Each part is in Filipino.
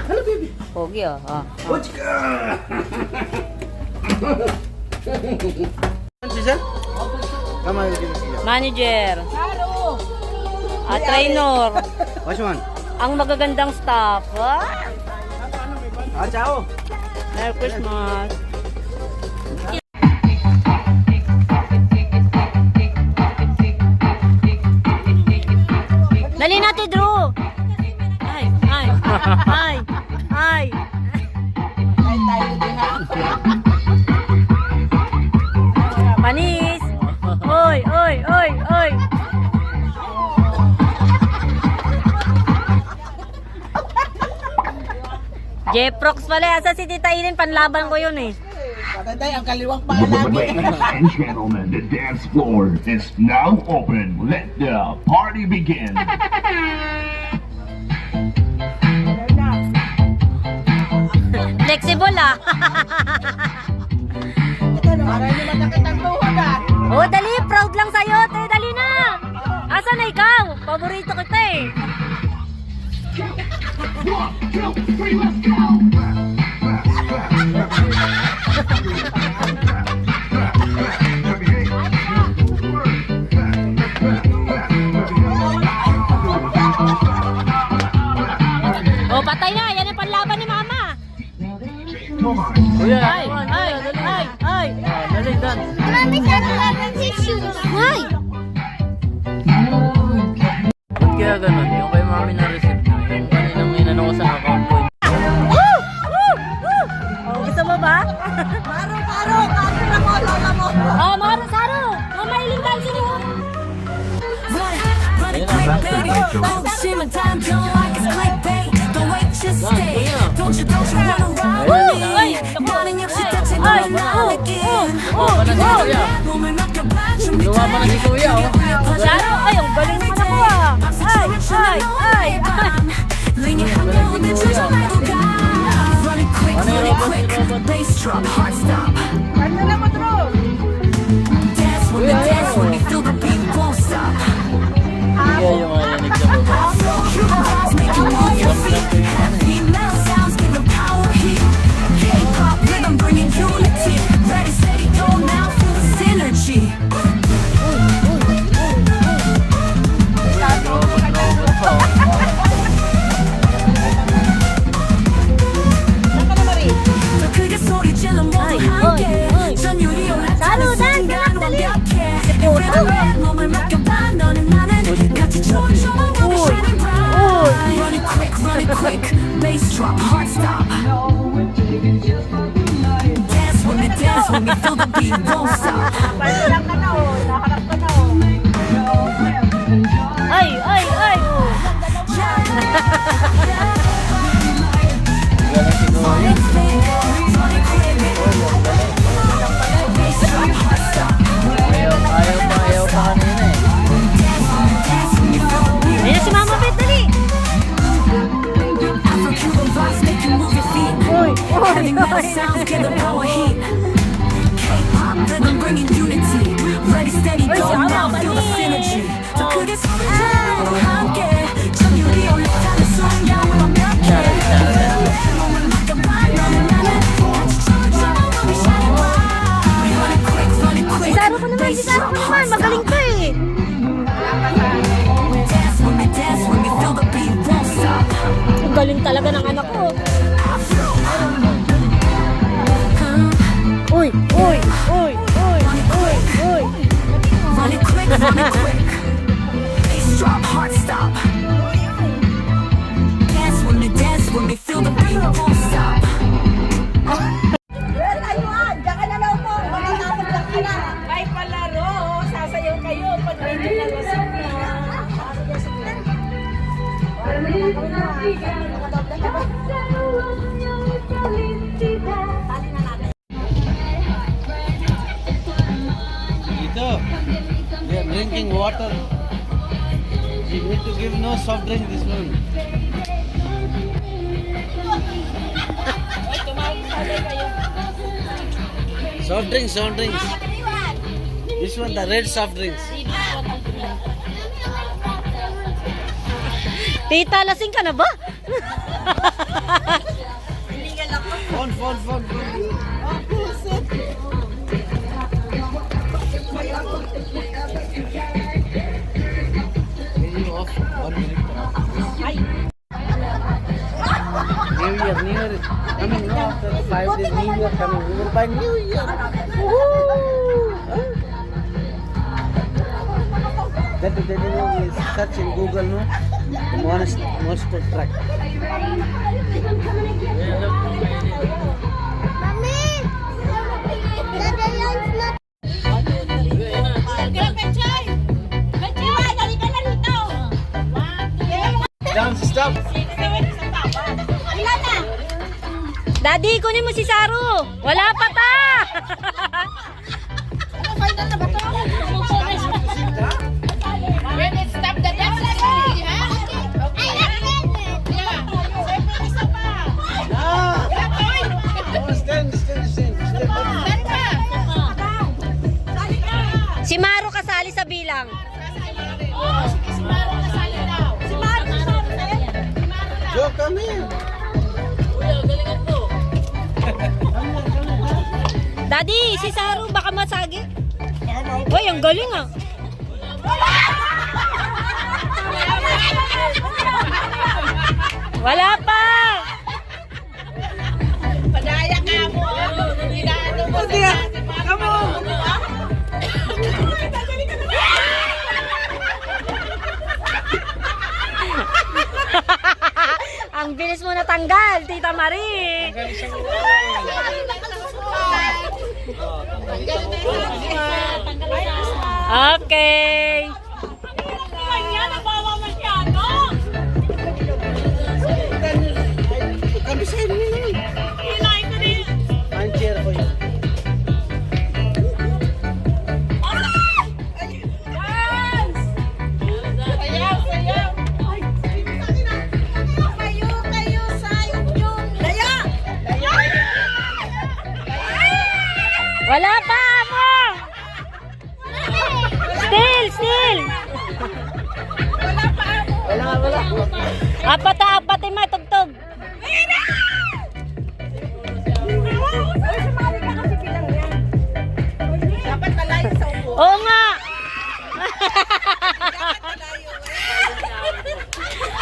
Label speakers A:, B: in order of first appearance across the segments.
A: Hello, baby.
B: Pogi oh.
A: What's Siya? Come on,
B: Manager. Trainer.
A: Which one?
B: Ang magagandang staff.
A: Ciao.
B: Merry Christmas. Dali natin, Drew. Ay. Panis. Oy. Jeprox pala. Asa si Tita Inin? Panlaban ko yun eh.
C: Patay ang kaliwang pangalagi.
D: Ladies and gentlemen, the dance floor is now open. Let the party begin.
B: Flexible ah.
C: Para hindi matakitang tuhod ah.
B: Oh, dali. Proud lang sa'yo. Dali na. Asa na ikaw? Paborito kita eh.
D: 1, 2, 3, let's go!
B: Oh, patay na. Yan ang panlaban ni Mama.
A: Kuya,
B: Ay.
A: dali, dan.
B: Marami siya talagang tissue. Ay.
A: Ba't kaya ganun? Yung kay mami na receipt na. Yung kaninang inano ko sa account ko.
B: Oh, gusto mo ba?
C: Karo na mo, lola mo.
B: Oh, Saro. Mama, iling tayo sino.
A: Ayun ang back to Lumaban na si Kuya, oh.
B: Saro, ay, ang galing naman ako ah. Ay.
C: Ano na mo, Drew?
A: Kuya yung narinig sa baba.
B: Saro, dance, dali.
E: Bass drop, heart stop. Dance with me, feel the beat, won't stop.
C: Pagkulang ka na oh. Naharap ka na oh.
B: Ay.
A: Galing si Kuya. Ayaw pa kanina eh.
B: Ayun si Mama Bet, dali.
E: Afro-Cuban vibes make you move your feet. Heavy metal sounds give the power heat. K-pop rhythm bringing unity. Ready, steady, go now, feel the synergy. 더 크게 소리 질러 함께 전율이 올라타는 순간 완벽해. 몸을 맡겨봐 너는 나는 같이 춤을 춰 we shining bright. Running quick, running quick.
B: Saro ko naman. Magaling ka eh.
E: Dance with me, feel the beat, won't stop.
B: Ang galing talaga ng anak ko. Uy.
E: Running quick, running quick. Bass drop, heart stop. Dance with me, feel the beat, won't stop.
C: Well, ayun. Diyan ka na lang po. Matatapag lang ka na. May palaro. Sasayaw kayo. Pag may nalalasip na.
A: Dito, they are drinking water. You need to give no soft drink this one. Soft drinks. This one, the red soft drinks.
B: Tita, lasing ka na ba?
A: Phone. Can you off 1 minute? New Year coming now after 5 days. New Year coming. We will buy New Year. That we search in Google, no? The monster truck. Down, stop.
B: Daddy, kunin mo si Saru. Wala pa ta.
C: When it stop the dance, ha?
B: Si Maru kasali sa bilang.
A: Joe, come here.
B: Daddy, si Saru baka masagi. Uy, ang galing ah. Wala pa.
C: Padaya ka mo. Inaano mo sa kamo.
B: Ang bilis mo natanggal, Tita Marie. Okay.
A: Come beside me. Find chair for you.
B: Wala pa mo. Still.
A: Wala.
B: Apat ma tugtog.
C: Dapat malayo sa upo.
B: Oo nga.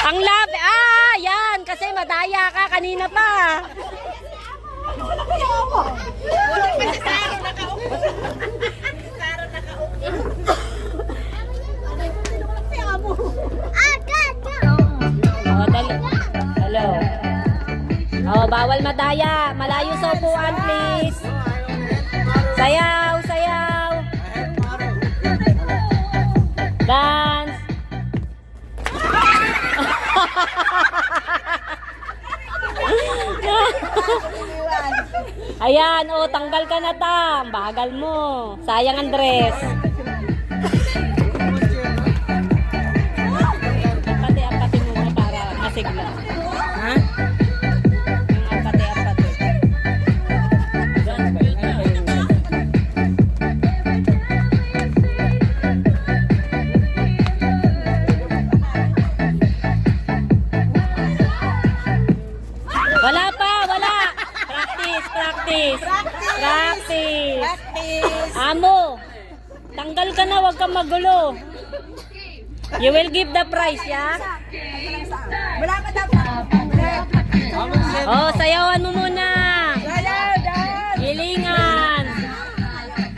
B: Ang labi. Yan. Kasi madaya ka kanina pa. Hello. Oh, bawal madaya. Malayo sa upuan, please. Sayaw. Dance. Ayan, tanggal ka na ta. Bagal mo. Sayang ang dress. Apati mo para masigla. Ha? Apati. Wala. Practice. Amo, tanggal ka na, wag kang magulo. You will give the prize, ya?
C: Wala ka dapat.
B: Oh, sayawan mo muna. Gilingan.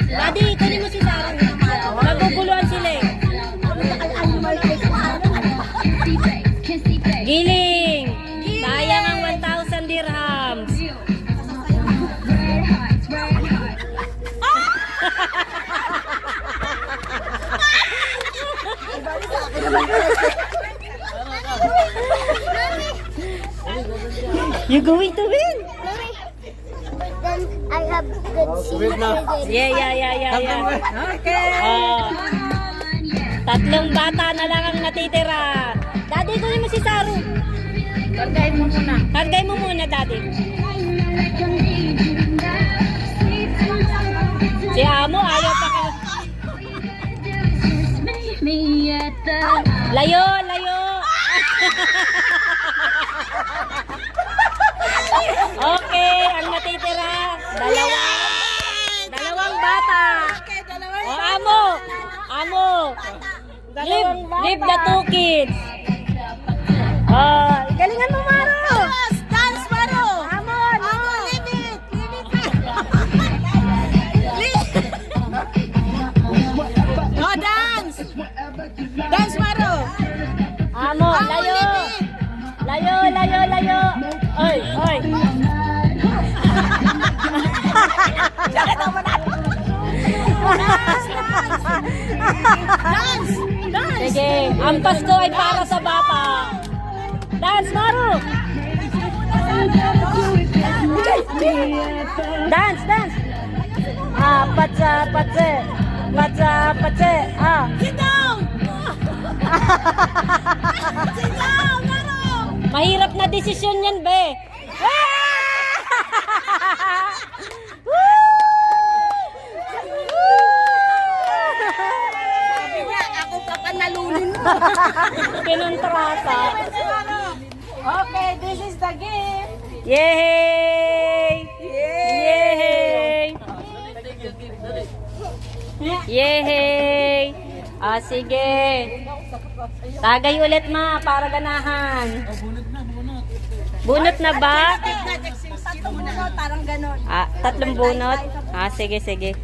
B: Daddy, kunin mo si Sarah. Naguguluhan sila eh. Giling. Sayang ang 1,000 dirhams. You're going to win.
F: Then I have good seats.
B: Yeah.
C: Okay.
B: Tatlong bata na lang ang natitira. Daddy, kunin mo si Saru. Kargay mo muna, Daddy. Si Amo, ayaw pa ka. Layo, layo. Okay, ang natitira. Dalawang bata.
C: Okay, dalawang
B: O, amo. Amo. Leave the 2 kids. Galingan mo, Maro.
C: Dance, Maro!
B: Amo,
C: Amo, leave it! No, dance! Dance, Maro!
B: Amo, layo. Layo, layo, layo. Oy, oy.
C: Dance! Dance!
B: Sige, ang Pasko ay para sa bata. Dance, Maro. Dance, dance. Patsa, patse. Patsa, patse.
C: Sit down! Sit down, Maro!
B: Mahirap na desisyon yan, be.
C: Sabi niya, ako pa panalunin mo.
B: Pinuntrasa.
C: Okay, this is the gift.
B: Yay! Yay! Yay! Sige. Tagay ulit, ma, para ganahan. Bunot na ba?
C: Tatlong bunot, parang ganon.
B: 3 bunot? Sige, sige.